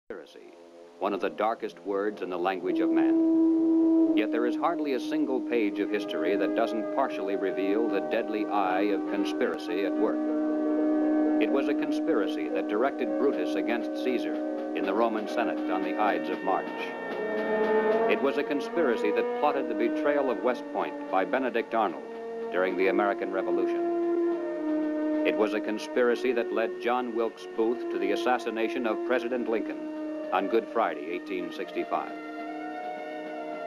Conspiracy, one of the darkest words in the language of man. Yet there is hardly a single page of history that doesn't partially reveal the deadly eye of conspiracy at work. It was a conspiracy that directed Brutus against Caesar in the Roman Senate on the Ides of March. It was a conspiracy that plotted the betrayal of West Point by Benedict Arnold during the American Revolution. It was a conspiracy that led John Wilkes Booth to the assassination of President Lincoln on Good Friday, 1865.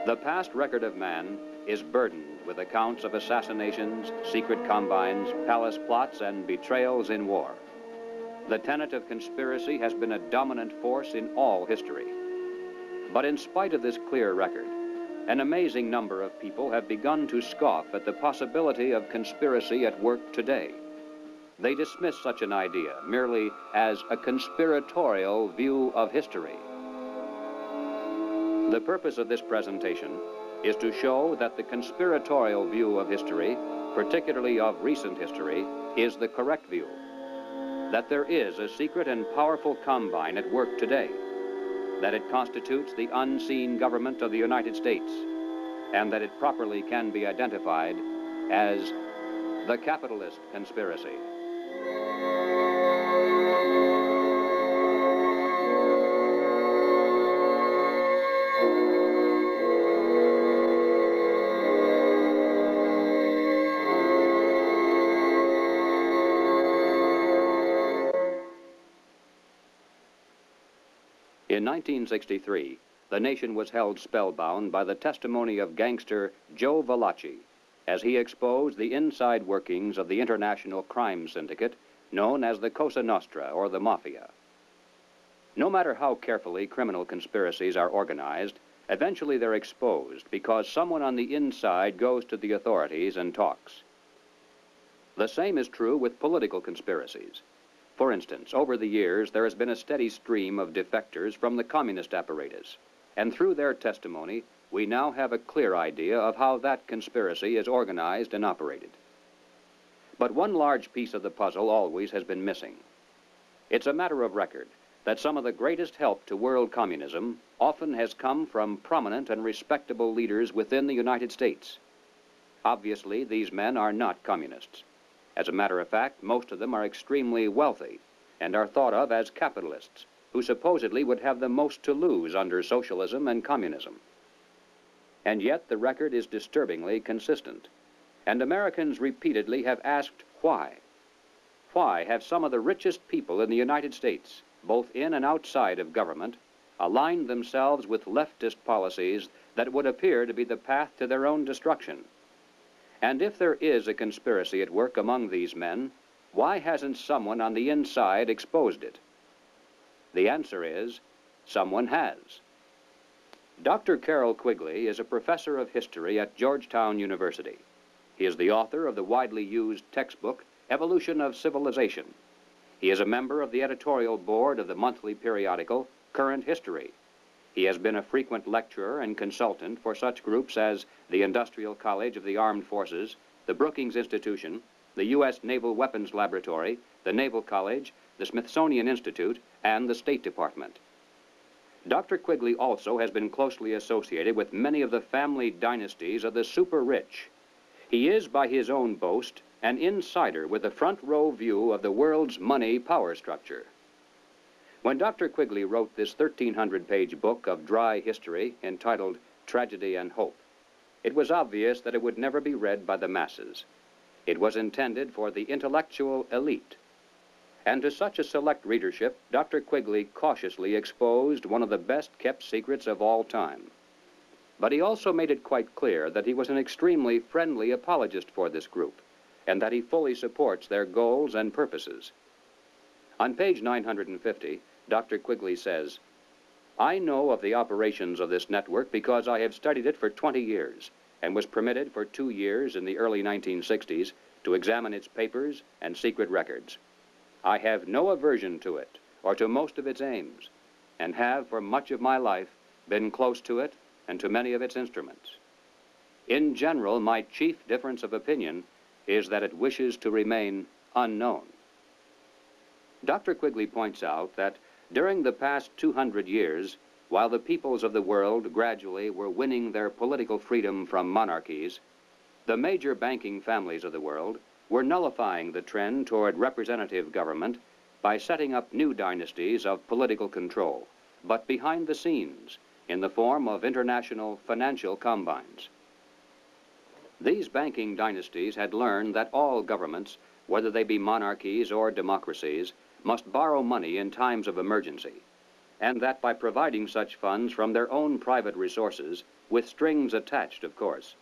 The past record of man is burdened with accounts of assassinations, secret combines, palace plots, and betrayals in war. The tenet of conspiracy has been a dominant force in all history. But in spite of this clear record, an amazing number of people have begun to scoff at the possibility of conspiracy at work today. They dismiss such an idea merely as a conspiratorial view of history. The purpose of this presentation is to show that the conspiratorial view of history, particularly of recent history, is the correct view. That there is a secret and powerful combine at work today, that it constitutes the unseen government of the United States, and that it properly can be identified as the capitalist conspiracy. In 1963, the nation was held spellbound by the testimony of gangster Joe Valachi as he exposed the inside workings of the international crime syndicate known as the Cosa Nostra, or the Mafia. No matter how carefully criminal conspiracies are organized, eventually they're exposed because someone on the inside goes to the authorities and talks. The same is true with political conspiracies. For instance, over the years, there has been a steady stream of defectors from the communist apparatus, and through their testimony, we now have a clear idea of how that conspiracy is organized and operated. But one large piece of the puzzle always has been missing. It's a matter of record that some of the greatest help to world communism often has come from prominent and respectable leaders within the United States. Obviously, these men are not communists. As a matter of fact, most of them are extremely wealthy and are thought of as capitalists who supposedly would have the most to lose under socialism and communism. And yet the record is disturbingly consistent, and Americans repeatedly have asked why. Why have some of the richest people in the United States, both in and outside of government, aligned themselves with leftist policies that would appear to be the path to their own destruction? And if there is a conspiracy at work among these men, why hasn't someone on the inside exposed it? The answer is, someone has. Dr. Carroll Quigley is a professor of history at Georgetown University. He is the author of the widely used textbook, Evolution of Civilization. He is a member of the editorial board of the monthly periodical, Current History. He has been a frequent lecturer and consultant for such groups as the Industrial College of the Armed Forces, the Brookings Institution, the U.S. Naval Weapons Laboratory, the Naval College, the Smithsonian Institute, and the State Department. Dr. Quigley also has been closely associated with many of the family dynasties of the super-rich. He is, by his own boast, an insider with a front-row view of the world's money power structure. When Dr. Quigley wrote this 1,300-page book of dry history entitled Tragedy and Hope, it was obvious that it would never be read by the masses. It was intended for the intellectual elite. And to such a select readership, Dr. Quigley cautiously exposed one of the best-kept secrets of all time. But he also made it quite clear that he was an extremely friendly apologist for this group, and that he fully supports their goals and purposes. On page 950, Dr. Quigley says, "I know of the operations of this network because I have studied it for 20 years and was permitted for 2 years in the early 1960s to examine its papers and secret records. I have no aversion to it or to most of its aims, and have for much of my life been close to it and to many of its instruments. In general, my chief difference of opinion is that it wishes to remain unknown." Dr. Quigley points out that During the past 200 years, while the peoples of the world gradually were winning their political freedom from monarchies, the major banking families of the world were nullifying the trend toward representative government by setting up new dynasties of political control, but behind the scenes, in the form of international financial combines. These banking dynasties had learned that all governments, whether they be monarchies or democracies, must borrow money in times of emergency, and that by providing such funds from their own private resources, with strings attached, of course,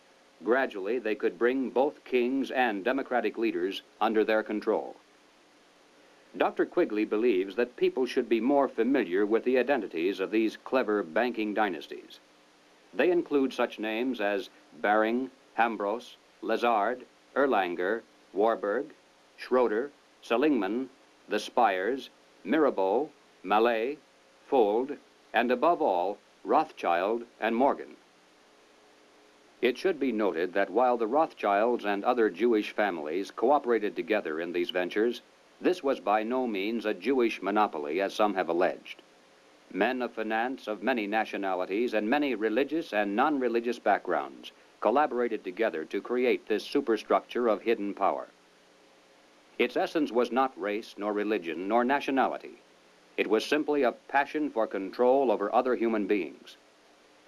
gradually they could bring both kings and democratic leaders under their control. Dr. Quigley believes that people should be more familiar with the identities of these clever banking dynasties. They include such names as Baring, Hambros, Lazard, Erlanger, Warburg, Schroeder, Seligman, the Spires, Mirabeau, Mallet, Fould, and above all, Rothschild and Morgan. It should be noted that while the Rothschilds and other Jewish families cooperated together in these ventures, this was by no means a Jewish monopoly, as some have alleged. Men of finance of many nationalities and many religious and non-religious backgrounds collaborated together to create this superstructure of hidden power. Its essence was not race, nor religion, nor nationality. It was simply a passion for control over other human beings.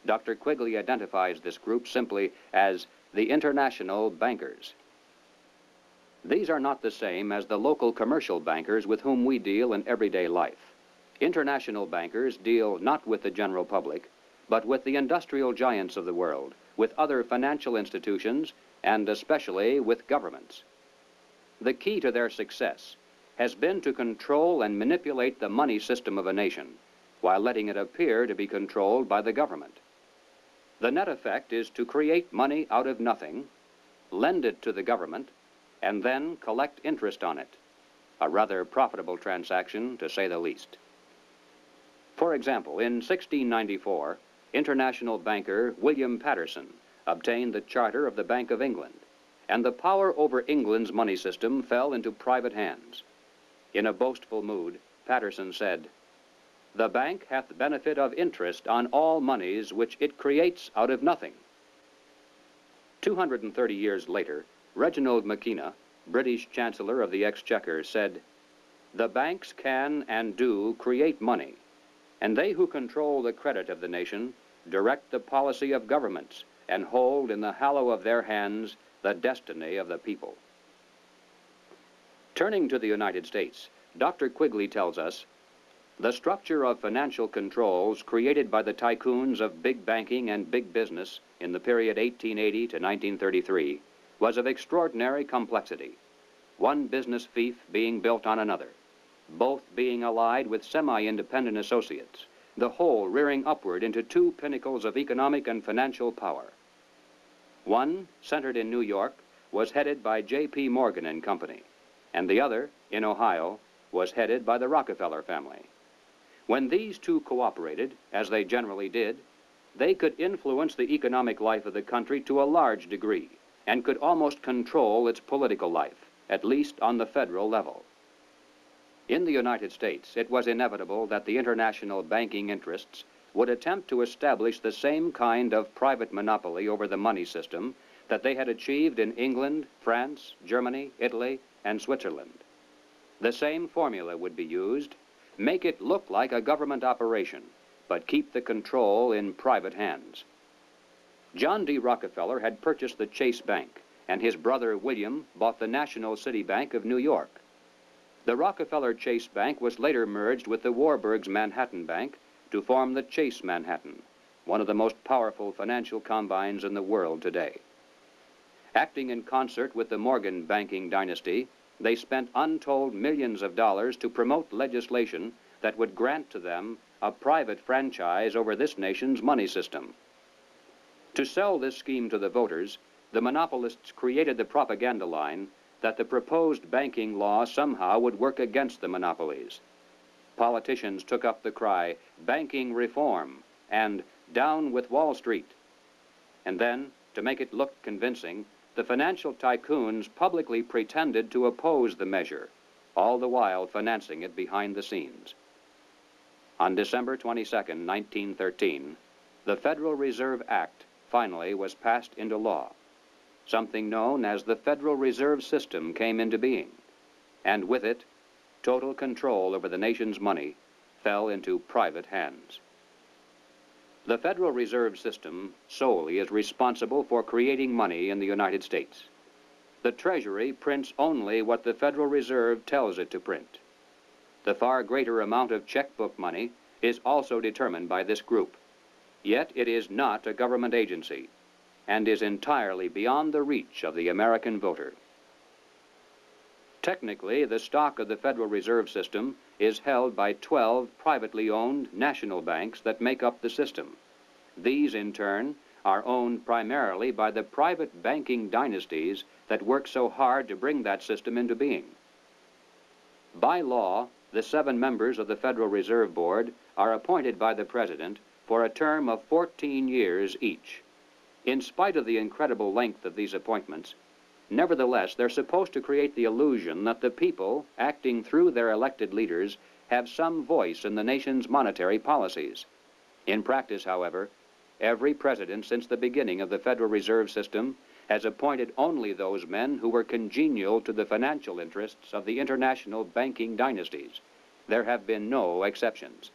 Dr. Quigley identifies this group simply as the international bankers. These are not the same as the local commercial bankers with whom we deal in everyday life. International bankers deal not with the general public, but with the industrial giants of the world, with other financial institutions, and especially with governments. The key to their success has been to control and manipulate the money system of a nation, while letting it appear to be controlled by the government. The net effect is to create money out of nothing, lend it to the government, and then collect interest on it. A rather profitable transaction, to say the least. For example, in 1694, international banker William Patterson obtained the charter of the Bank of England, and the power over England's money system fell into private hands. In a boastful mood, Patterson said, "The bank hath benefit of interest on all monies which it creates out of nothing." 230 years later, Reginald Mackina, British Chancellor of the Exchequer, said, "The banks can and do create money, and they who control the credit of the nation direct the policy of governments and hold in the hollow of their hands the destiny of the people." Turning to the United States, Dr. Quigley tells us, "The structure of financial controls created by the tycoons of big banking and big business in the period 1880 to 1933 was of extraordinary complexity, one business fief being built on another, both being allied with semi-independent associates, the whole rearing upward into two pinnacles of economic and financial power. One, centered in New York, was headed by J.P. Morgan and Company, and the other, in Ohio, was headed by the Rockefeller family. When these two cooperated, as they generally did, they could influence the economic life of the country to a large degree, and could almost control its political life, at least on the federal level. In the United States, it was inevitable that the international banking interests would attempt to establish the same kind of private monopoly over the money system that they had achieved in England, France, Germany, Italy, and Switzerland. The same formula would be used: make it look like a government operation, but keep the control in private hands. John D. Rockefeller had purchased the Chase Bank, and his brother William bought the National City Bank of New York. The Rockefeller Chase Bank was later merged with the Warburg's Manhattan Bank to form the Chase Manhattan, one of the most powerful financial combines in the world today. Acting in concert with the Morgan banking dynasty, they spent untold millions of dollars to promote legislation that would grant to them a private franchise over this nation's money system. To sell this scheme to the voters, the monopolists created the propaganda line that the proposed banking law somehow would work against the monopolies. Politicians took up the cry, "Banking reform," and "Down with Wall Street." And then, to make it look convincing, the financial tycoons publicly pretended to oppose the measure, all the while financing it behind the scenes. On December 22, 1913, the Federal Reserve Act finally was passed into law. Something known as the Federal Reserve System came into being, and with it, total control over the nation's money fell into private hands. The Federal Reserve System solely is responsible for creating money in the United States. The Treasury prints only what the Federal Reserve tells it to print. The far greater amount of checkbook money is also determined by this group. Yet it is not a government agency and is entirely beyond the reach of the American voter. Technically, the stock of the Federal Reserve System is held by 12 privately owned national banks that make up the system. These, in turn, are owned primarily by the private banking dynasties that work so hard to bring that system into being. By law, the 7 members of the Federal Reserve Board are appointed by the President for a term of 14 years each. In spite of the incredible length of these appointments, nevertheless, they're supposed to create the illusion that the people, acting through their elected leaders, have some voice in the nation's monetary policies. In practice, however, every president since the beginning of the Federal Reserve System has appointed only those men who were congenial to the financial interests of the international banking dynasties. There have been no exceptions.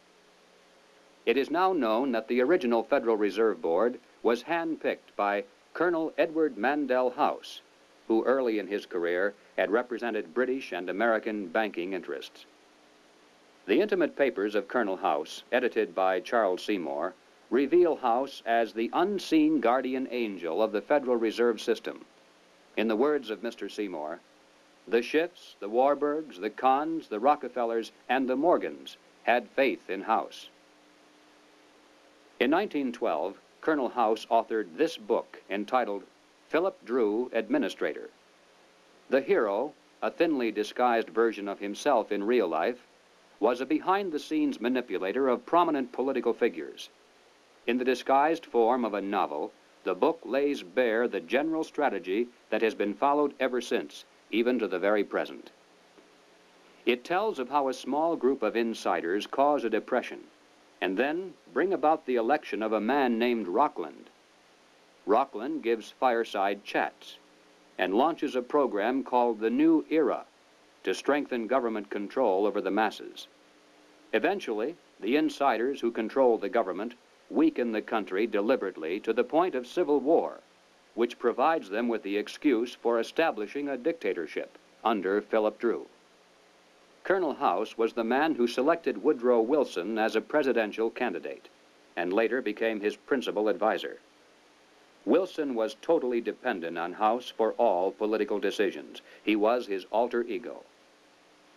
It is now known that the original Federal Reserve Board was handpicked by Colonel Edward Mandell House, who early in his career had represented British and American banking interests. The intimate papers of Colonel House, edited by Charles Seymour, reveal House as the unseen guardian angel of the Federal Reserve System. In the words of Mr. Seymour, the Schiffs, the Warburgs, the Kahns, the Rockefellers, and the Morgans had faith in House. In 1912, Colonel House authored this book entitled Philip Drew, Administrator. The hero, a thinly disguised version of himself in real life, was a behind-the-scenes manipulator of prominent political figures. In the disguised form of a novel, the book lays bare the general strategy that has been followed ever since, even to the very present. It tells of how a small group of insiders cause a depression and then bring about the election of a man named Rockland. Rockland gives fireside chats and launches a program called the New Era to strengthen government control over the masses. Eventually, the insiders who control the government weaken the country deliberately to the point of civil war, which provides them with the excuse for establishing a dictatorship under Philip Drew. Colonel House was the man who selected Woodrow Wilson as a presidential candidate and later became his principal advisor. Wilson was totally dependent on House for all political decisions. He was his alter ego.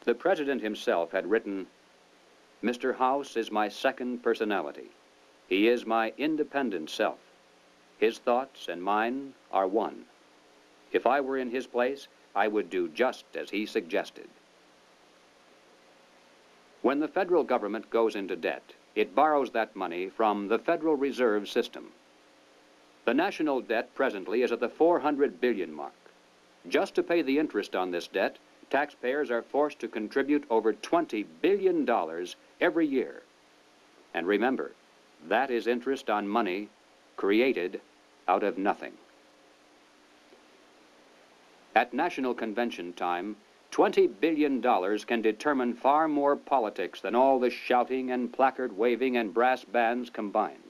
The president himself had written, "Mr. House is my second personality. He is my independent self. His thoughts and mine are one. If I were in his place, I would do just as he suggested." When the federal government goes into debt, it borrows that money from the Federal Reserve System. The national debt presently is at the 400 billion mark. Just to pay the interest on this debt, taxpayers are forced to contribute over $20 billion every year. And remember, that is interest on money created out of nothing. At National Convention time, $20 billion can determine far more politics than all the shouting and placard waving and brass bands combined.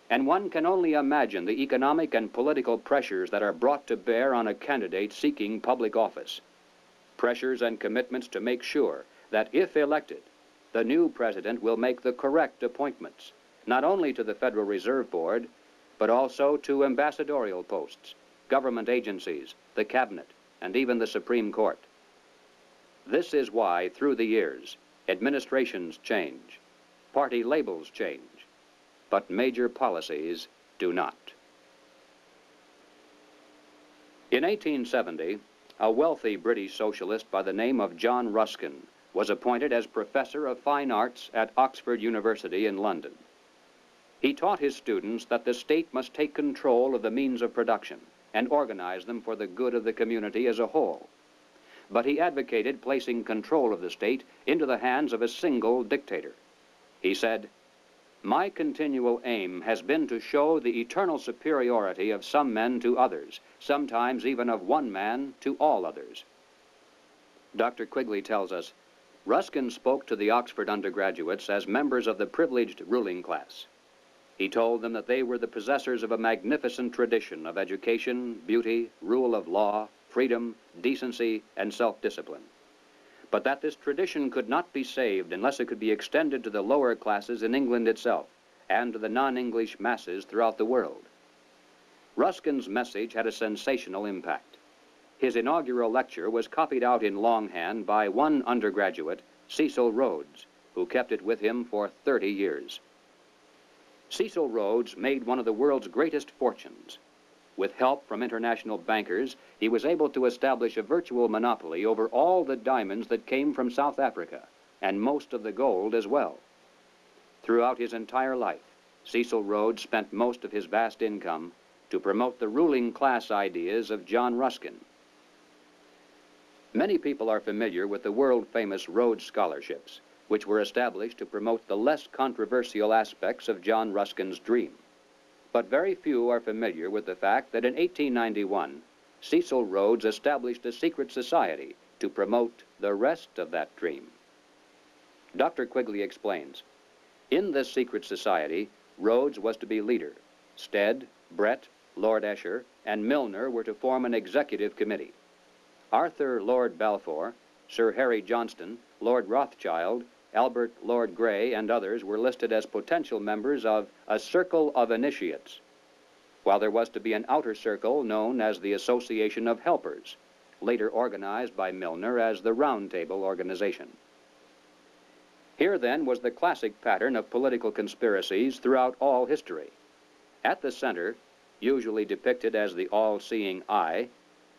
And one can only imagine the economic and political pressures that are brought to bear on a candidate seeking public office. Pressures and commitments to make sure that if elected, the new president will make the correct appointments, not only to the Federal Reserve Board, but also to ambassadorial posts, government agencies, the cabinet, and even the Supreme Court. This is why, through the years, administrations change, party labels change, but major policies do not. In 1870, a wealthy British socialist by the name of John Ruskin was appointed as Professor of Fine Arts at Oxford University in London. He taught his students that the state must take control of the means of production and organize them for the good of the community as a whole. But he advocated placing control of the state into the hands of a single dictator. He said, "My continual aim has been to show the eternal superiority of some men to others, sometimes even of one man to all others." Dr. Quigley tells us, Ruskin spoke to the Oxford undergraduates as members of the privileged ruling class. He told them that they were the possessors of a magnificent tradition of education, beauty, rule of law, freedom, decency, and self-discipline, but that this tradition could not be saved unless it could be extended to the lower classes in England itself and to the non-English masses throughout the world. Ruskin's message had a sensational impact. His inaugural lecture was copied out in longhand by one undergraduate, Cecil Rhodes, who kept it with him for 30 years. Cecil Rhodes made one of the world's greatest fortunes. With help from international bankers, he was able to establish a virtual monopoly over all the diamonds that came from South Africa, and most of the gold as well. Throughout his entire life, Cecil Rhodes spent most of his vast income to promote the ruling class ideas of John Ruskin. Many people are familiar with the world-famous Rhodes Scholarships, which were established to promote the less controversial aspects of John Ruskin's dream. But very few are familiar with the fact that in 1891, Cecil Rhodes established a secret society to promote the rest of that dream. Dr. Quigley explains, in this secret society, Rhodes was to be leader. Stead, Brett, Lord Esher, and Milner were to form an executive committee. Arthur Lord Balfour, Sir Harry Johnston, Lord Rothschild, Albert Lord Grey, and others were listed as potential members of a circle of initiates, while there was to be an outer circle known as the Association of Helpers, later organized by Milner as the Round Table Organization. Here, then, was the classic pattern of political conspiracies throughout all history. At the center, usually depicted as the all-seeing eye,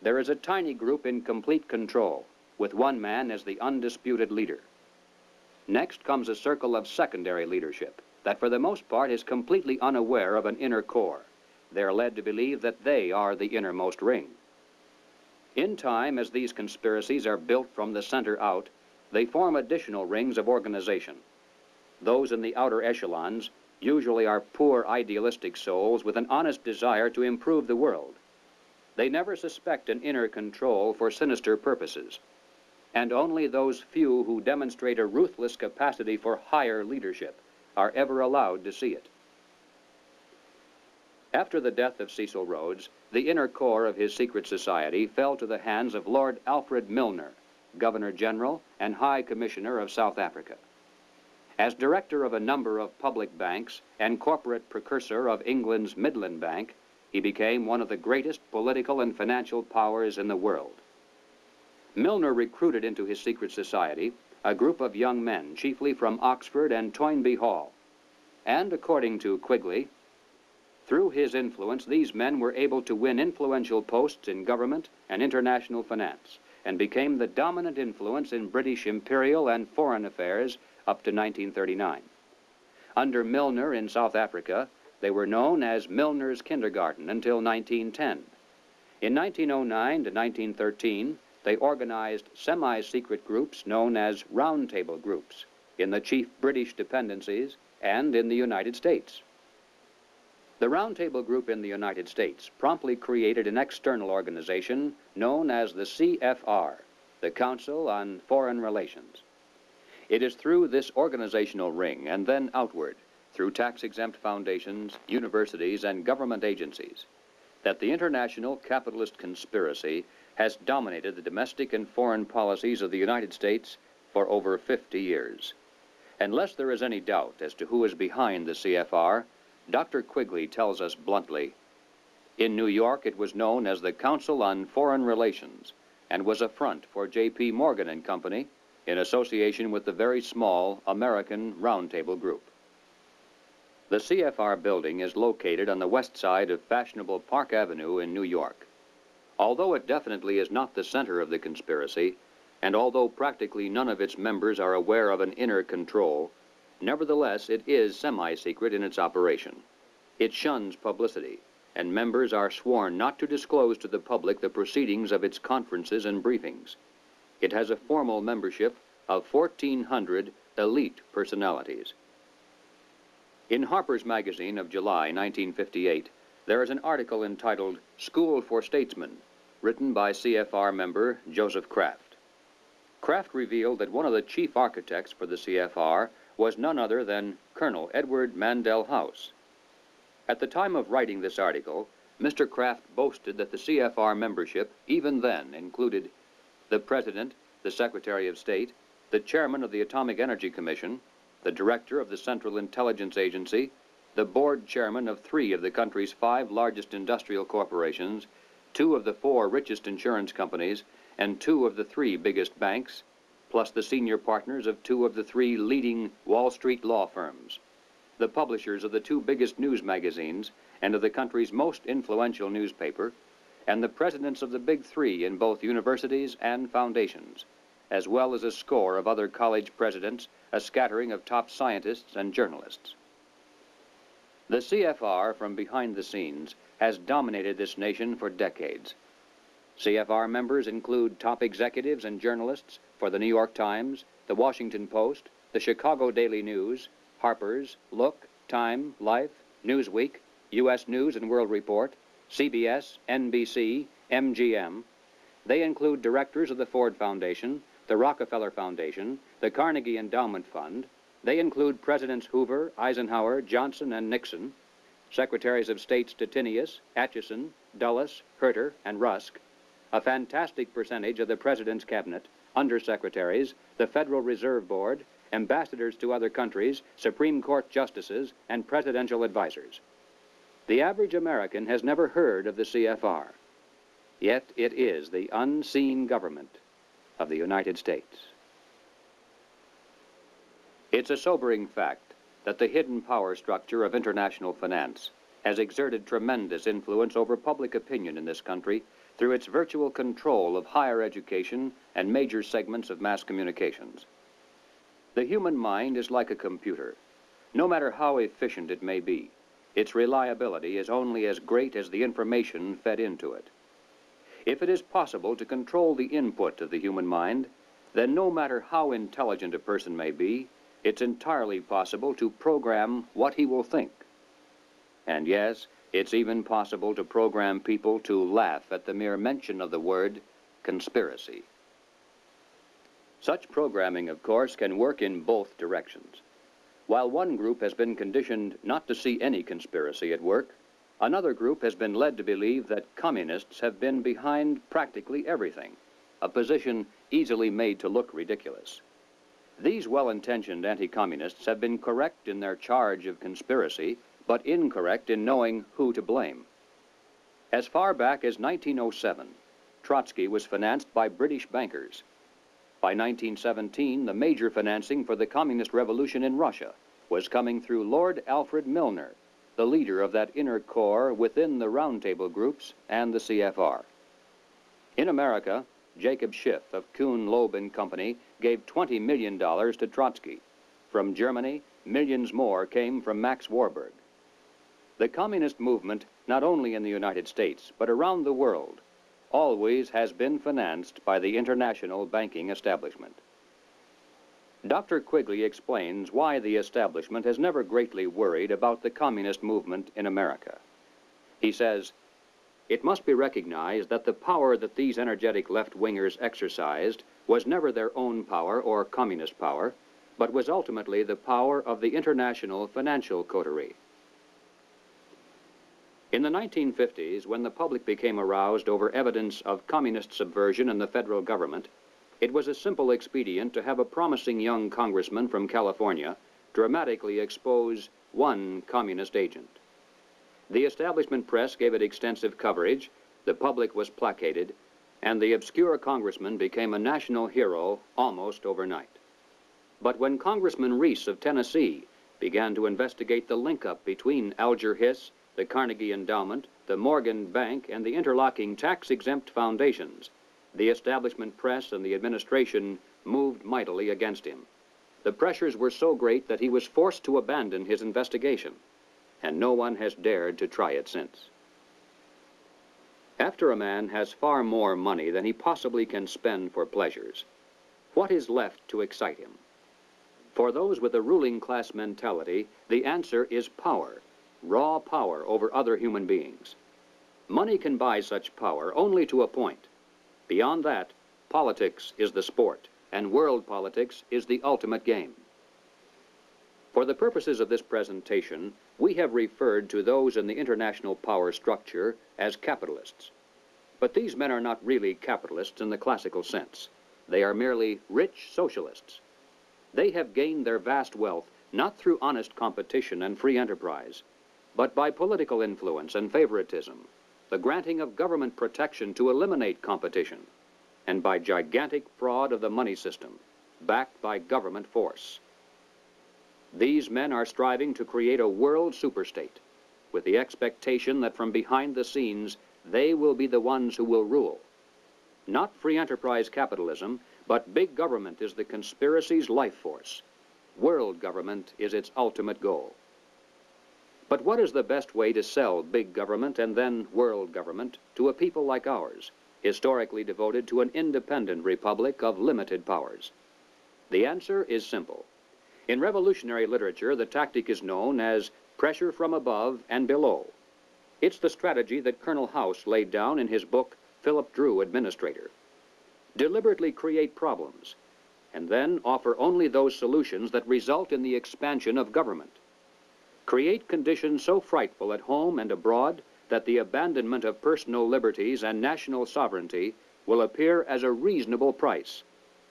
there is a tiny group in complete control, with one man as the undisputed leader. Next comes a circle of secondary leadership that for the most part is completely unaware of an inner core. They are led to believe that they are the innermost ring. In time, as these conspiracies are built from the center out, they form additional rings of organization. Those in the outer echelons usually are poor idealistic souls with an honest desire to improve the world. They never suspect an inner control for sinister purposes, and only those few who demonstrate a ruthless capacity for higher leadership are ever allowed to see it. After the death of Cecil Rhodes, the inner core of his secret society fell to the hands of Lord Alfred Milner, Governor-General and High Commissioner of South Africa. As director of a number of public banks and corporate precursor of England's Midland Bank, he became one of the greatest political and financial powers in the world. Milner recruited into his secret society a group of young men, chiefly from Oxford and Toynbee Hall. And according to Quigley, through his influence, these men were able to win influential posts in government and international finance, and became the dominant influence in British imperial and foreign affairs up to 1939. Under Milner in South Africa, they were known as Milner's Kindergarten until 1910. In 1909 to 1913, they organized semi-secret groups known as Round Table groups in the chief British dependencies and in the United States. The Round Table group in the United States promptly created an external organization known as the CFR, the Council on Foreign Relations. It is through this organizational ring and then outward, through tax-exempt foundations, universities, and government agencies, that the international capitalist conspiracy has dominated the domestic and foreign policies of the United States for over 50 years. Unless there is any doubt as to who is behind the CFR, Dr. Quigley tells us bluntly, in New York it was known as the Council on Foreign Relations and was a front for J.P. Morgan and Company in association with the very small American Round Table Group. The CFR building is located on the west side of fashionable Park Avenue in New York. Although it definitely is not the center of the conspiracy, and although practically none of its members are aware of an inner control, nevertheless it is semi-secret in its operation. It shuns publicity, and members are sworn not to disclose to the public the proceedings of its conferences and briefings. It has a formal membership of 1,400 elite personalities. In Harper's Magazine of July 1958, there is an article entitled School for Statesmen, written by CFR member Joseph Kraft. Kraft revealed that one of the chief architects for the CFR was none other than Colonel Edward Mandell House. At the time of writing this article, Mr. Kraft boasted that the CFR membership even then included the President, the Secretary of State, the Chairman of the Atomic Energy Commission, the Director of the Central Intelligence Agency, the Board Chairman of 3 of the country's 5 largest industrial corporations, 2 of the 4 richest insurance companies, and 2 of the 3 biggest banks, plus the senior partners of 2 of the 3 leading Wall Street law firms, the publishers of the 2 biggest news magazines and of the country's most influential newspaper, and the presidents of the big 3 in both universities and foundations, as well as a score of other college presidents, a scattering of top scientists and journalists. The CFR, from behind the scenes, has dominated this nation for decades. CFR members include top executives and journalists for the New York Times, the Washington Post, the Chicago Daily News, Harper's, Look, Time, Life, Newsweek, U.S. News and World Report, CBS, NBC, MGM. They include directors of the Ford Foundation, the Rockefeller Foundation, the Carnegie Endowment Fund. They include Presidents Hoover, Eisenhower, Johnson, and Nixon, Secretaries of State Stettinius, Atchison, Dulles, Herter, and Rusk, a fantastic percentage of the President's Cabinet, undersecretaries, the Federal Reserve Board, ambassadors to other countries, Supreme Court justices, and presidential advisors. The average American has never heard of the CFR, yet it is the unseen government of the United States. It's a sobering fact that the hidden power structure of international finance has exerted tremendous influence over public opinion in this country through its virtual control of higher education and major segments of mass communications. The human mind is like a computer. No matter how efficient it may be, its reliability is only as great as the information fed into it. If it is possible to control the input of the human mind, then no matter how intelligent a person may be, it's entirely possible to program what he will think. And yes, it's even possible to program people to laugh at the mere mention of the word conspiracy. Such programming, of course, can work in both directions. While one group has been conditioned not to see any conspiracy at work, another group has been led to believe that communists have been behind practically everything, a position easily made to look ridiculous. These well-intentioned anti-communists have been correct in their charge of conspiracy, but incorrect in knowing who to blame. As far back as 1907, Trotsky was financed by British bankers. By 1917, the major financing for the communist revolution in Russia was coming through Lord Alfred Milner, the leader of that inner core within the roundtable groups and the CFR. In America, Jacob Schiff of Kuhn, Loeb and Company gave $20 million to Trotsky. From Germany, millions more came from Max Warburg. The communist movement, not only in the United States, but around the world, always has been financed by the international banking establishment. Dr. Quigley explains why the establishment has never greatly worried about the communist movement in America. He says, "It must be recognized that the power that these energetic left-wingers exercised was never their own power or communist power, but was ultimately the power of the international financial coterie." In the 1950s, when the public became aroused over evidence of communist subversion in the federal government, it was a simple expedient to have a promising young congressman from California dramatically expose one communist agent. The establishment press gave it extensive coverage, the public was placated, and the obscure congressman became a national hero almost overnight. But when Congressman Reese of Tennessee began to investigate the link-up between Alger Hiss, the Carnegie Endowment, the Morgan Bank, and the interlocking tax-exempt foundations, the establishment press and the administration moved mightily against him. The pressures were so great that he was forced to abandon his investigation, and no one has dared to try it since. After a man has far more money than he possibly can spend for pleasures, what is left to excite him? For those with a ruling class mentality, the answer is power, raw power over other human beings. Money can buy such power only to a point. Beyond that, politics is the sport, and world politics is the ultimate game. For the purposes of this presentation, we have referred to those in the international power structure as capitalists. But these men are not really capitalists in the classical sense. They are merely rich socialists. They have gained their vast wealth not through honest competition and free enterprise, but by political influence and favoritism, the granting of government protection to eliminate competition, and by gigantic fraud of the money system, backed by government force. These men are striving to create a world superstate, with the expectation that from behind the scenes they will be the ones who will rule. Not free enterprise capitalism, but big government is the conspiracy's life force. World government is its ultimate goal. But what is the best way to sell big government and then world government to a people like ours, historically devoted to an independent republic of limited powers? The answer is simple. In revolutionary literature, the tactic is known as pressure from above and below. It's the strategy that Colonel House laid down in his book, Philip Drew, Administrator. Deliberately create problems, and then offer only those solutions that result in the expansion of government. Create conditions so frightful at home and abroad that the abandonment of personal liberties and national sovereignty will appear as a reasonable price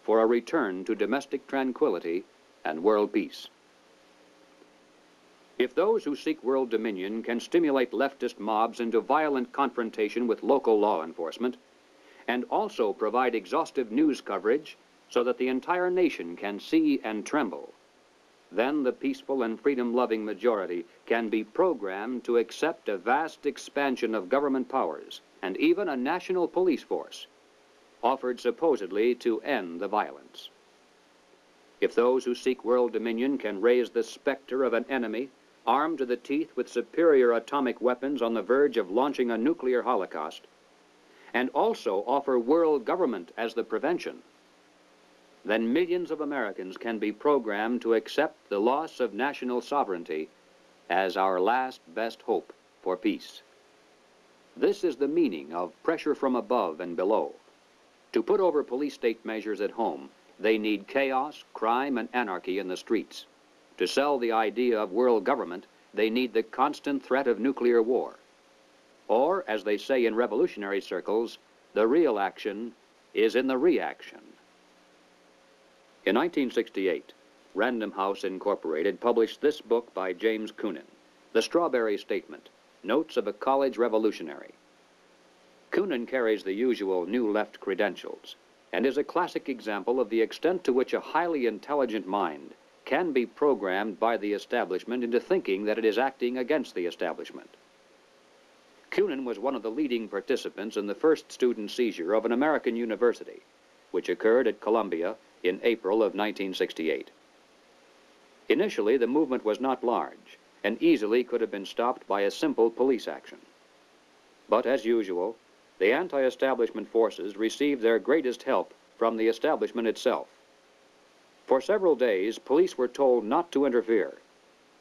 for a return to domestic tranquility and world peace. If those who seek world dominion can stimulate leftist mobs into violent confrontation with local law enforcement, and also provide exhaustive news coverage so that the entire nation can see and tremble, then the peaceful and freedom-loving majority can be programmed to accept a vast expansion of government powers and even a national police force, offered supposedly to end the violence. If those who seek world dominion can raise the specter of an enemy armed to the teeth with superior atomic weapons on the verge of launching a nuclear holocaust, and also offer world government as the prevention, then millions of Americans can be programmed to accept the loss of national sovereignty as our last best hope for peace. This is the meaning of pressure from above and below. To put over police state measures at home, they need chaos, crime, and anarchy in the streets. To sell the idea of world government, they need the constant threat of nuclear war. Or, as they say in revolutionary circles, the real action is in the reaction. In 1968, Random House Incorporated published this book by James Coonan, The Strawberry Statement, Notes of a College Revolutionary. Coonan carries the usual New Left credentials and is a classic example of the extent to which a highly intelligent mind can be programmed by the establishment into thinking that it is acting against the establishment. Coonan was one of the leading participants in the first student seizure of an American university, which occurred at Columbia in April of 1968. Initially, the movement was not large and easily could have been stopped by a simple police action. But as usual, the anti-establishment forces received their greatest help from the establishment itself. For several days, police were told not to interfere.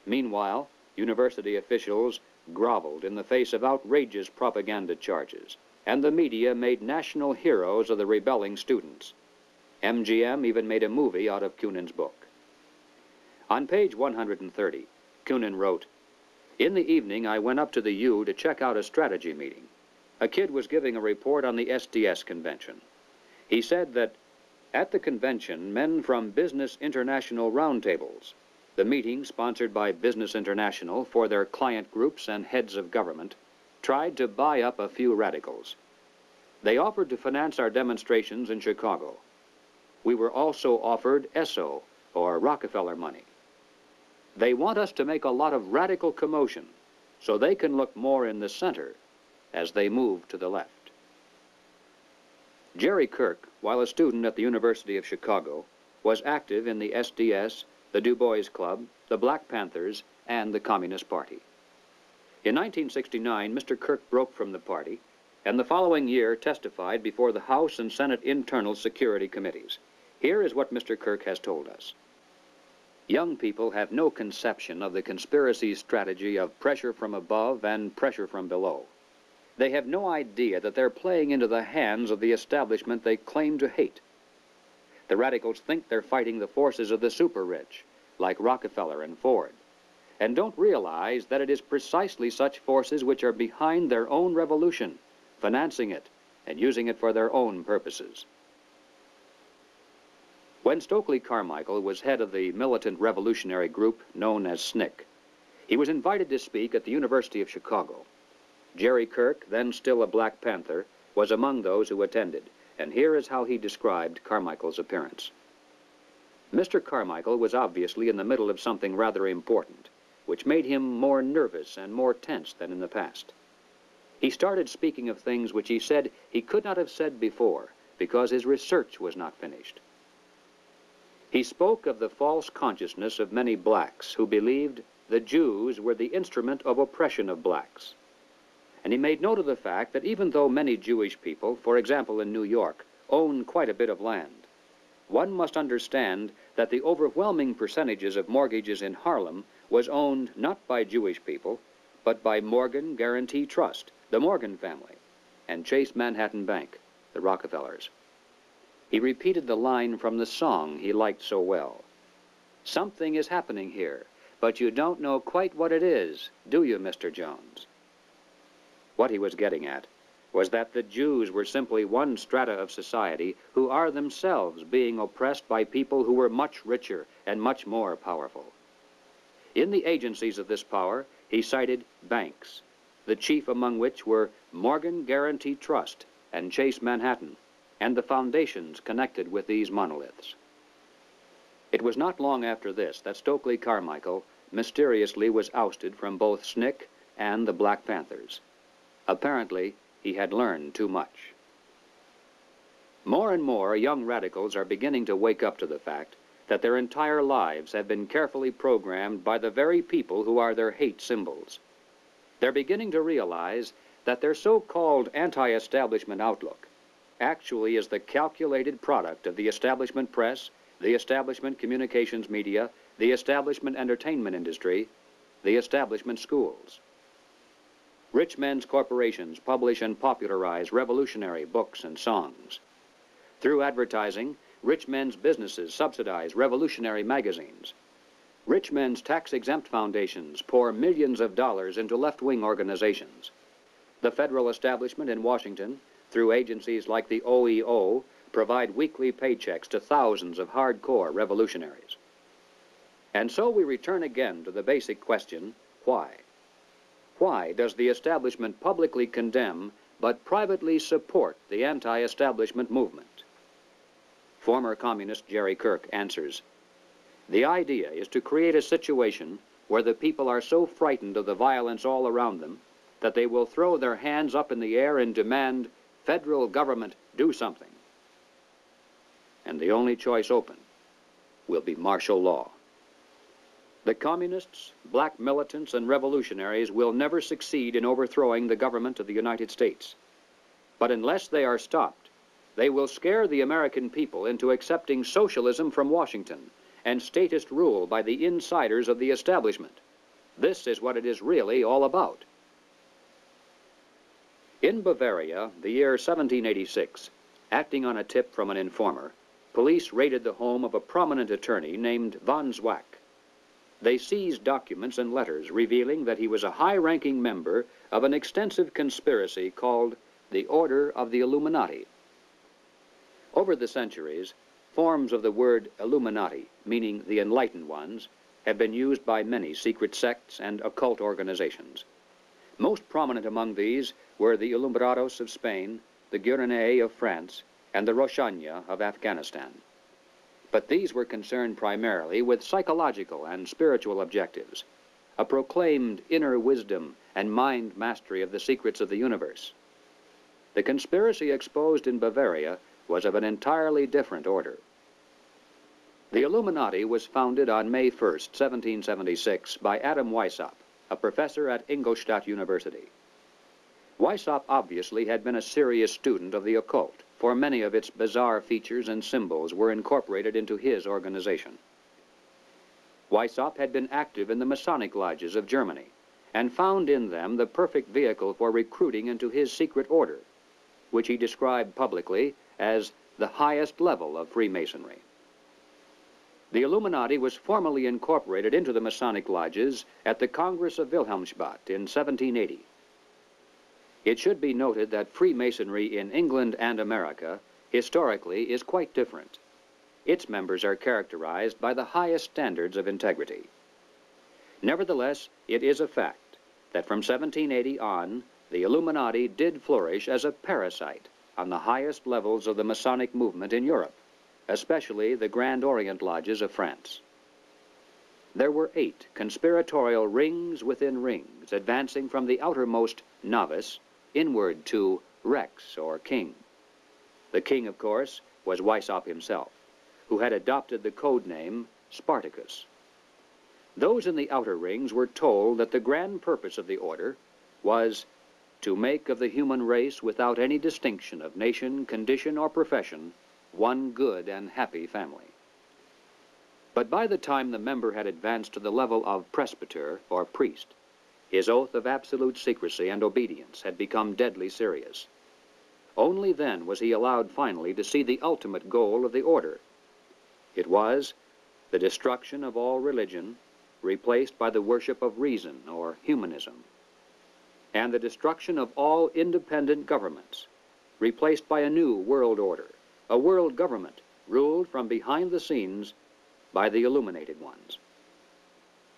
Meanwhile, university officials groveled in the face of outrageous propaganda charges, and the media made national heroes of the rebelling students. MGM even made a movie out of Coonan's book. On page 130, Coonan wrote, "In the evening, I went up to the U to check out a strategy meeting. A kid was giving a report on the SDS convention. He said that at the convention, men from Business International roundtables, the meeting sponsored by Business International for their client groups and heads of government, tried to buy up a few radicals. They offered to finance our demonstrations in Chicago. We were also offered ESSO, or Rockefeller money. They want us to make a lot of radical commotion so they can look more in the center as they move to the left." Jerry Kirk, while a student at the University of Chicago, was active in the SDS, the Du Bois Club, the Black Panthers, and the Communist Party. In 1969, Mr. Kirk broke from the party, and the following year testified before the House and Senate Internal Security Committees. Here is what Mr. Kirk has told us. Young people have no conception of the conspiracy's strategy of pressure from above and pressure from below. They have no idea that they're playing into the hands of the establishment they claim to hate. The radicals think they're fighting the forces of the super-rich, like Rockefeller and Ford, and don't realize that it is precisely such forces which are behind their own revolution, financing it and using it for their own purposes. When Stokely Carmichael was head of the militant revolutionary group known as SNCC, he was invited to speak at the University of Chicago. Jerry Kirk, then still a Black Panther, was among those who attended, and here is how he described Carmichael's appearance. Mr. Carmichael was obviously in the middle of something rather important, which made him more nervous and more tense than in the past. He started speaking of things which he said he could not have said before because his research was not finished. He spoke of the false consciousness of many blacks who believed the Jews were the instrument of oppression of blacks. And he made note of the fact that even though many Jewish people, for example in New York, own quite a bit of land, one must understand that the overwhelming percentages of mortgages in Harlem was owned not by Jewish people, but by Morgan Guarantee Trust, the Morgan family, and Chase Manhattan Bank, the Rockefellers. He repeated the line from the song he liked so well. "Something is happening here, but you don't know quite what it is, do you, Mr. Jones?" What he was getting at was that the Jews were simply one strata of society who are themselves being oppressed by people who were much richer and much more powerful. In the agencies of this power, he cited banks, the chief among which were Morgan Guarantee Trust and Chase Manhattan, and the foundations connected with these monoliths. It was not long after this that Stokely Carmichael mysteriously was ousted from both SNCC and the Black Panthers. Apparently, he had learned too much. More and more young radicals are beginning to wake up to the fact that their entire lives have been carefully programmed by the very people who are their hate symbols. They're beginning to realize that their so-called anti-establishment outlook actually is the calculated product of the establishment press, the establishment communications media, the establishment entertainment industry, the establishment schools. Rich men's corporations publish and popularize revolutionary books and songs. Through advertising, rich men's businesses subsidize revolutionary magazines. Rich men's tax-exempt foundations pour millions of dollars into left-wing organizations. The federal establishment in Washington, through agencies like the OEO, provide weekly paychecks to thousands of hardcore revolutionaries. And so we return again to the basic question, why? Why does the establishment publicly condemn but privately support the anti-establishment movement? Former communist Jerry Kirk answers, "The idea is to create a situation where the people are so frightened of the violence all around them that they will throw their hands up in the air and demand, 'Federal government, do something.' And the only choice open will be martial law. The communists, black militants, and revolutionaries will never succeed in overthrowing the government of the United States. But unless they are stopped, they will scare the American people into accepting socialism from Washington and statist rule by the insiders of the establishment. This is what it is really all about." In Bavaria, the year 1786, acting on a tip from an informer, police raided the home of a prominent attorney named von Zwack. They seized documents and letters revealing that he was a high-ranking member of an extensive conspiracy called the Order of the Illuminati. Over the centuries, forms of the word Illuminati, meaning the enlightened ones, have been used by many secret sects and occult organizations. Most prominent among these were the Illuminados of Spain, the Guernets of France, and the Roshania of Afghanistan. But these were concerned primarily with psychological and spiritual objectives, a proclaimed inner wisdom and mind mastery of the secrets of the universe. The conspiracy exposed in Bavaria was of an entirely different order. The Illuminati was founded on May 1st, 1776, by Adam Weishaupt, a professor at Ingolstadt University. Weishaupt obviously had been a serious student of the occult, for many of its bizarre features and symbols were incorporated into his organization. Weishaupt had been active in the Masonic lodges of Germany and found in them the perfect vehicle for recruiting into his secret order, which he described publicly as the highest level of Freemasonry. The Illuminati was formally incorporated into the Masonic lodges at the Congress of Wilhelmsbad in 1780. It should be noted that Freemasonry in England and America historically is quite different. Its members are characterized by the highest standards of integrity. Nevertheless, it is a fact that from 1780 on, the Illuminati did flourish as a parasite on the highest levels of the Masonic movement in Europe, especially the Grand Orient lodges of France. There were 8 conspiratorial rings within rings, advancing from the outermost novice inward to Rex, or king. The king, of course, was Weishaupt himself, who had adopted the code name Spartacus. Those in the outer rings were told that the grand purpose of the order was to make of the human race, without any distinction of nation, condition, or profession, one good and happy family. But by the time the member had advanced to the level of presbyter, or priest, his oath of absolute secrecy and obedience had become deadly serious. Only then was he allowed finally to see the ultimate goal of the order. It was the destruction of all religion, replaced by the worship of reason, or humanism, and the destruction of all independent governments, replaced by a new world order, a world government ruled from behind the scenes by the illuminated ones.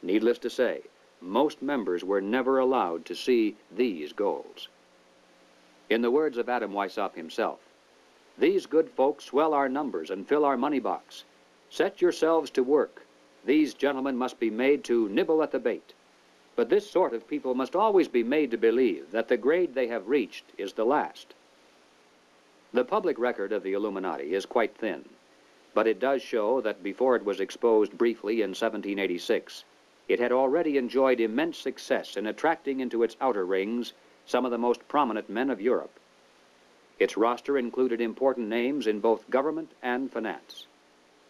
Needless to say, most members were never allowed to see these goals. In the words of Adam Weishaupt himself, "These good folks swell our numbers and fill our money box. Set yourselves to work. These gentlemen must be made to nibble at the bait. But this sort of people must always be made to believe that the grade they have reached is the last." The public record of the Illuminati is quite thin, but it does show that before it was exposed briefly in 1786, it had already enjoyed immense success in attracting into its outer rings some of the most prominent men of Europe. Its roster included important names in both government and finance.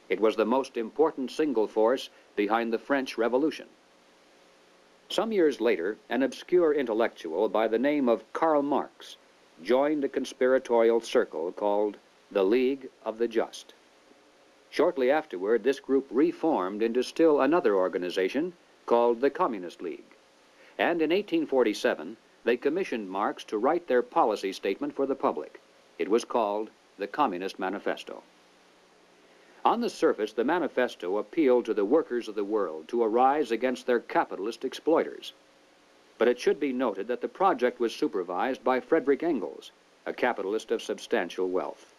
It was the most important single force behind the French Revolution. Some years later, an obscure intellectual by the name of Karl Marx joined a conspiratorial circle called the League of the Just. Shortly afterward, this group reformed into still another organization called the Communist League, and in 1847 they commissioned Marx to write their policy statement for the public. It was called the Communist Manifesto. On the surface, the manifesto appealed to the workers of the world to arise against their capitalist exploiters. But it should be noted that the project was supervised by Friedrich Engels, a capitalist of substantial wealth.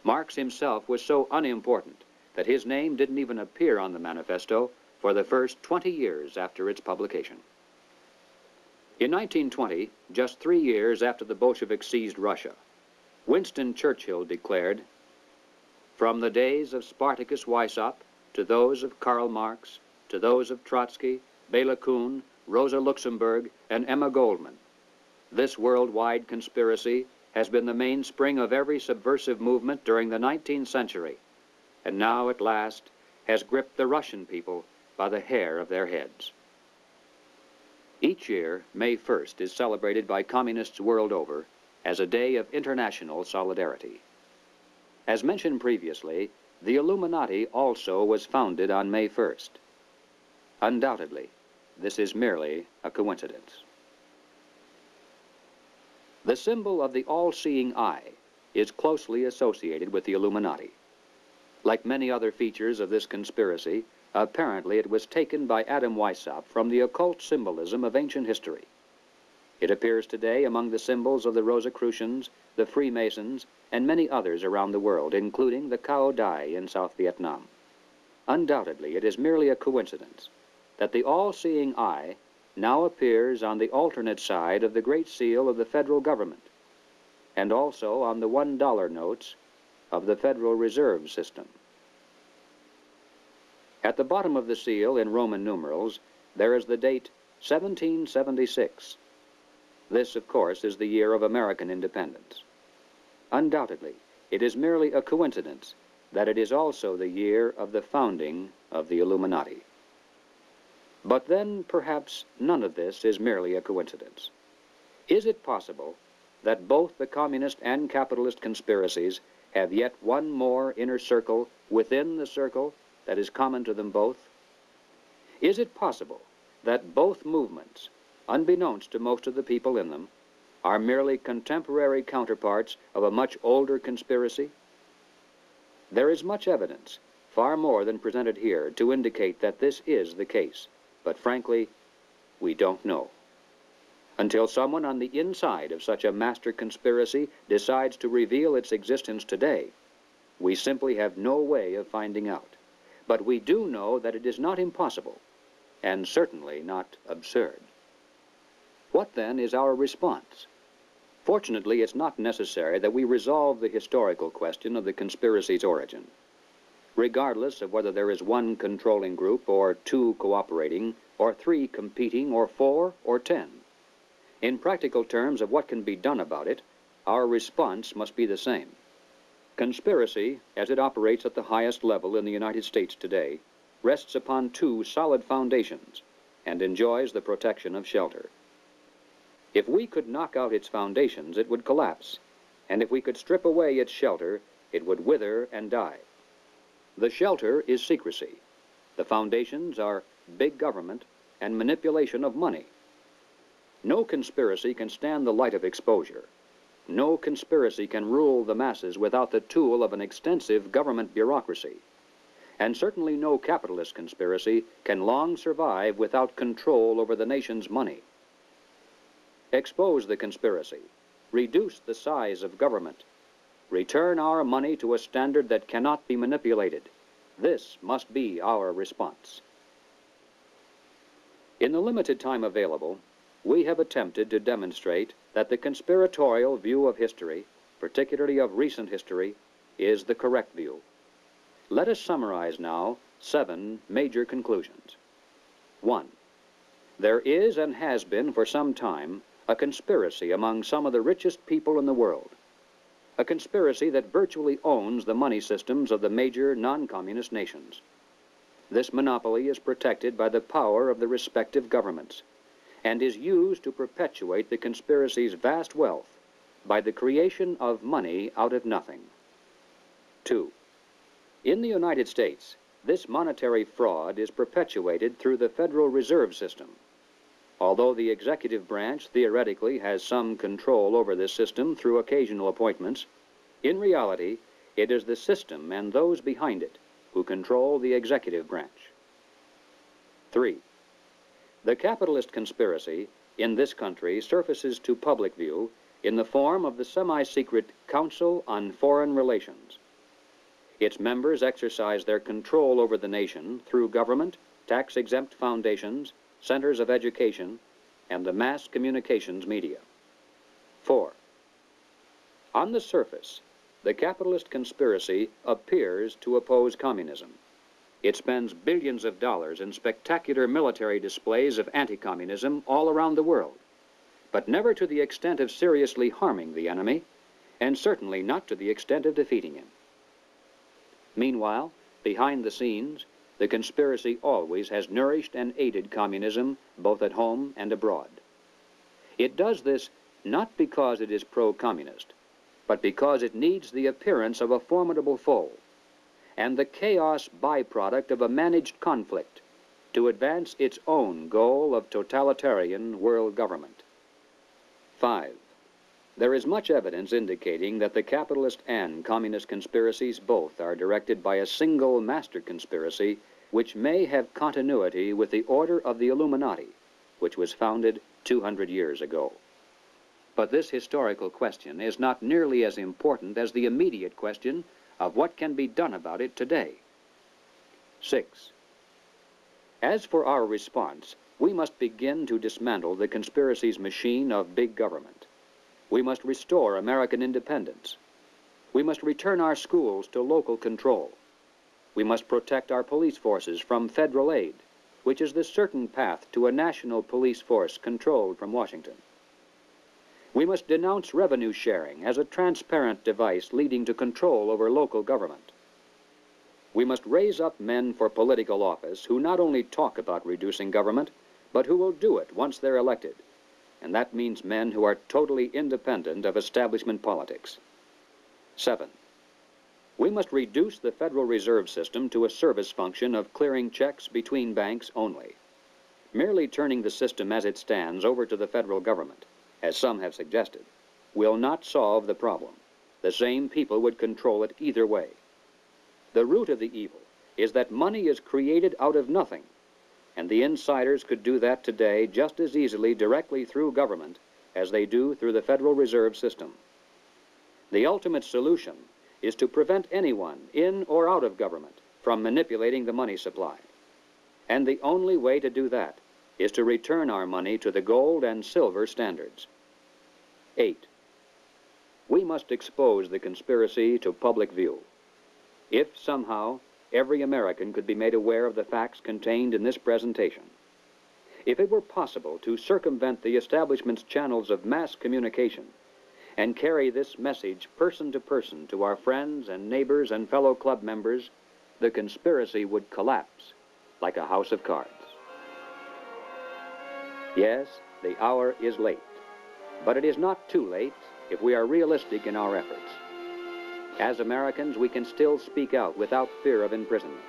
Marx himself was so unimportant that his name didn't even appear on the manifesto for the first 20 years after its publication. In 1920, just 3 years after the Bolsheviks seized Russia, Winston Churchill declared, "From the days of Spartacus Weishaupt to those of Karl Marx, to those of Trotsky, Bela Kun, Rosa Luxemburg, and Emma Goldman, this worldwide conspiracy has been the mainspring of every subversive movement during the 19th century, and now at last has gripped the Russian people by the hair of their heads." Each year, May 1st is celebrated by communists world over as a day of international solidarity. As mentioned previously, the Illuminati also was founded on May 1st. Undoubtedly, this is merely a coincidence. The symbol of the all-seeing eye is closely associated with the Illuminati. Like many other features of this conspiracy, apparently it was taken by Adam Weishaupt from the occult symbolism of ancient history. It appears today among the symbols of the Rosicrucians, the Freemasons, and many others around the world, including the Cao Dai in South Vietnam. Undoubtedly, it is merely a coincidence that the all-seeing eye now appears on the alternate side of the Great Seal of the federal government, and also on the $1 notes of the Federal Reserve System. At the bottom of the seal, in Roman numerals, there is the date 1776. This, of course, is the year of American independence. Undoubtedly, it is merely a coincidence that it is also the year of the founding of the Illuminati. But then, perhaps, none of this is merely a coincidence. Is it possible that both the communist and capitalist conspiracies have yet one more inner circle within the circle that is common to them both? Is it possible that both movements, unbeknownst to most of the people in them, are merely contemporary counterparts of a much older conspiracy? There is much evidence, far more than presented here, to indicate that this is the case, but frankly, we don't know. Until someone on the inside of such a master conspiracy decides to reveal its existence today, we simply have no way of finding out. But we do know that it is not impossible, and certainly not absurd. What then is our response? Fortunately, it's not necessary that we resolve the historical question of the conspiracy's origin. Regardless of whether there is one controlling group, or two cooperating, or three competing, or 4 or 10. In practical terms of what can be done about it, our response must be the same. Conspiracy, as it operates at the highest level in the United States today, rests upon 2 solid foundations and enjoys the protection of shelter. If we could knock out its foundations, it would collapse, and if we could strip away its shelter, it would wither and die. The shelter is secrecy. The foundations are big government and manipulation of money. No conspiracy can stand the light of exposure. No conspiracy can rule the masses without the tool of an extensive government bureaucracy. And certainly no capitalist conspiracy can long survive without control over the nation's money. Expose the conspiracy. Reduce the size of government. Return our money to a standard that cannot be manipulated. This must be our response. In the limited time available, we have attempted to demonstrate that the conspiratorial view of history, particularly of recent history, is the correct view. Let us summarize now 7 major conclusions. 1. There is and has been for some time a conspiracy among some of the richest people in the world. A conspiracy that virtually owns the money systems of the major non-communist nations. This monopoly is protected by the power of the respective governments, and is used to perpetuate the conspiracy's vast wealth by the creation of money out of nothing. 2. In the United States, this monetary fraud is perpetuated through the Federal Reserve System. Although the executive branch theoretically has some control over this system through occasional appointments, in reality, it is the system and those behind it who control the executive branch. 3. The capitalist conspiracy in this country surfaces to public view in the form of the semi-secret Council on Foreign Relations. Its members exercise their control over the nation through government, tax-exempt foundations, centers of education, and the mass communications media. 4. On the surface, the capitalist conspiracy appears to oppose communism. It spends billions of dollars in spectacular military displays of anti-communism all around the world, but never to the extent of seriously harming the enemy, and certainly not to the extent of defeating him. Meanwhile, behind the scenes, the conspiracy always has nourished and aided communism both at home and abroad. It does this not because it is pro-communist, but because it needs the appearance of a formidable foe and the chaos byproduct of a managed conflict to advance its own goal of totalitarian world government. 5. There is much evidence indicating that the capitalist and communist conspiracies both are directed by a single master conspiracy which may have continuity with the order of the Illuminati, which was founded 200 years ago. But this historical question is not nearly as important as the immediate question of what can be done about it today. 6. As for our response, we must begin to dismantle the conspiracy's machine of big government. We must restore American independence. We must return our schools to local control. We must protect our police forces from federal aid, which is the certain path to a national police force controlled from Washington. We must denounce revenue sharing as a transparent device leading to control over local government. We must raise up men for political office who not only talk about reducing government, but who will do it once they're elected. And that means men who are totally independent of establishment politics. 7. We must reduce the Federal Reserve System to a service function of clearing checks between banks only. Merely turning the system as it stands over to the federal government, as some have suggested, will not solve the problem. The same people would control it either way. The root of the evil is that money is created out of nothing, and the insiders could do that today just as easily directly through government as they do through the Federal Reserve System. The ultimate solution is to prevent anyone in or out of government from manipulating the money supply. And the only way to do that is to return our money to the gold and silver standards. 8. We must expose the conspiracy to public view. If somehow every American could be made aware of the facts contained in this presentation, if it were possible to circumvent the establishment's channels of mass communication and carry this message person to person to our friends and neighbors and fellow club members, the conspiracy would collapse like a house of cards. Yes, the hour is late, but it is not too late if we are realistic in our efforts. As Americans, we can still speak out without fear of imprisonment.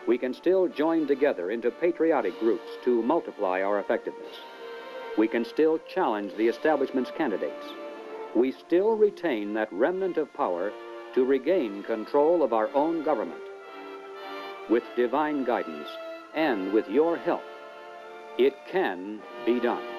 We can still join together into patriotic groups to multiply our effectiveness. We can still challenge the establishment's candidates. We still retain that remnant of power to regain control of our own government. With divine guidance and with your help, it can be done.